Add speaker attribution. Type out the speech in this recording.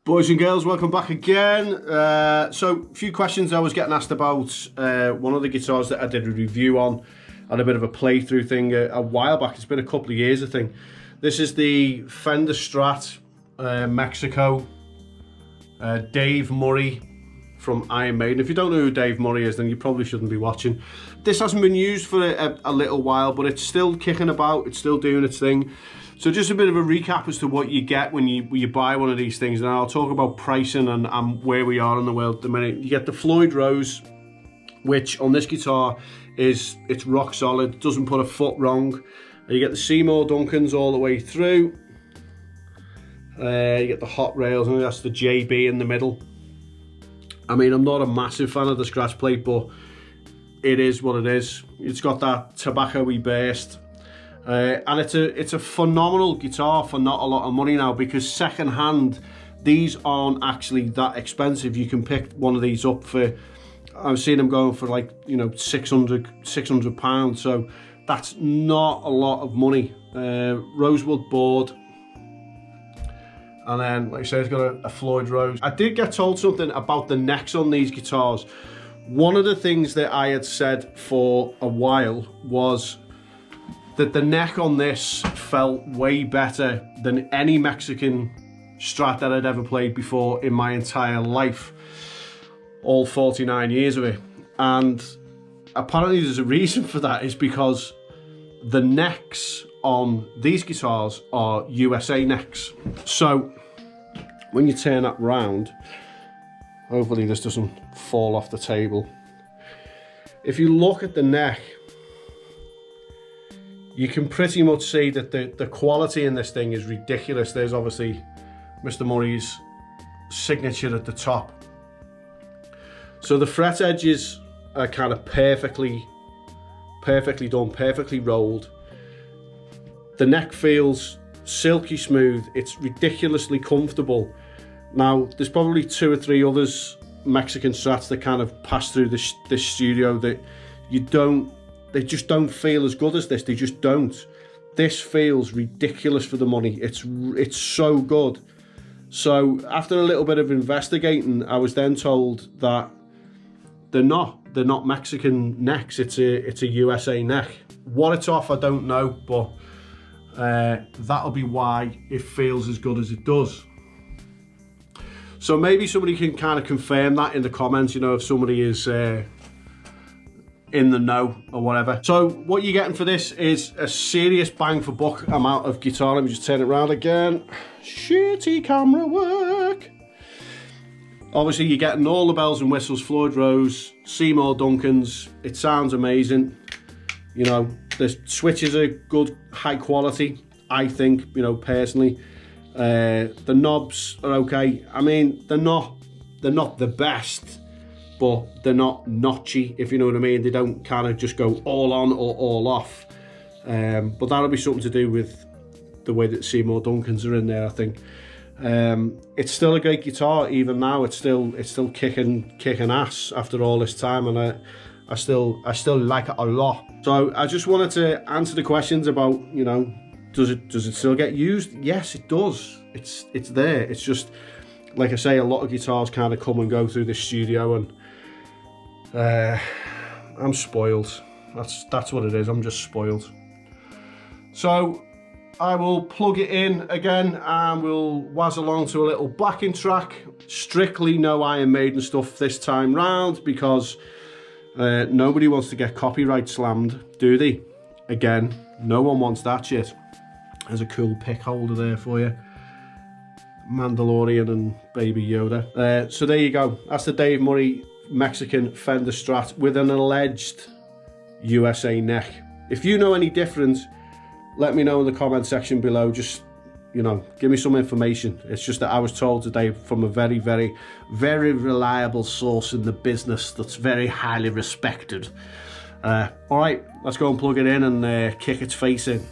Speaker 1: Boys and girls, welcome back again. So a few questions I was getting asked about one of the guitars that I did a review on. I had a bit of a playthrough thing a while back. It's been a couple of years, I think. This is the Fender Strat Mexico, Dave Murray from Iron Maiden. If you don't know who Dave Murray is, then you probably shouldn't be watching. This hasn't been used for a little while, but it's still kicking about, it's still doing its thing. So just a bit of a recap as to what you get when you buy one of these things, and I'll talk about pricing and where we are in the world at the minute. You get the Floyd Rose, which on this guitar it's rock solid, doesn't put a foot wrong. You get the Seymour Duncans all the way through. You get the hot rails, and that's the JB in the middle. I mean, I'm not a massive fan of the scratch plate, but it is what it is. It's got that tobacco-y burst. And it's a phenomenal guitar for not a lot of money now, because second hand, these aren't actually that expensive. You can pick one of these up for, I've seen them going for like, you know, 600 pounds. So that's not a lot of money. Rosewood board. And then, like I say, it's got a Floyd Rose. I did get told something about the necks on these guitars. One of the things that I had said for a while was that the neck on this felt way better than any Mexican Strat that I'd ever played before in my entire life, all 49 years of it. And apparently there's a reason for that, is because the necks on these guitars are USA necks. So when you turn that round, hopefully this doesn't fall off the table. If you look at the neck, you can pretty much see that the quality in this thing is ridiculous. There's obviously Mr. Murray's signature at the top. So the fret edges are kind of perfectly done, perfectly rolled. The neck feels silky smooth. It's ridiculously comfortable. Now, there's probably 2 or 3 others, Mexican Strats, that kind of pass through this studio that they just don't feel as good as this. They just don't. This feels ridiculous for the money. It's so good. So after a little bit of investigating, I was then told that they're not Mexican necks. It's a USA neck. What it's off, I don't know, but that'll be why it feels as good as it does. So maybe somebody can kind of confirm that in the comments, you know, if somebody is in the know or whatever. So what you're getting for this is a serious bang for buck amount of guitar. Let me just turn it around again. Shitty camera work. Obviously you're getting all the bells and whistles, Floyd Rose, Seymour Duncans. It sounds amazing. You know, the switches are good, high quality, I think, you know, personally. The knobs are okay. I mean, they're not the best, but they're not notchy, if you know what I mean. They don't kind of just go all on or all off. But that'll be something to do with the way that Seymour Duncans are in there, I think. It's still a great guitar, even now. It's still kicking ass after all this time, and I still like it a lot. So I just wanted to answer the questions about, you know, does it still get used? Yes, it does. It's there. It's just, like I say, a lot of guitars kind of come and go through the studio, and I'm spoiled. That's what it is. I'm just spoiled. So I will plug it in again, and we'll wazz along to a little backing track. Strictly no Iron Maiden stuff this time round, because nobody wants to get copyright slammed, do they? Again, no one wants that shit. There's a cool pick holder there for you. Mandalorian and Baby Yoda. So there you go. That's the Dave Murray Mexican Fender Strat with an alleged USA neck. If you know any different, let me know in the comment section below. Just, you know, give me some information. It's just that I was told today from a very, very, very reliable source in the business that's very highly respected. All right, let's go and plug it in and kick its face in.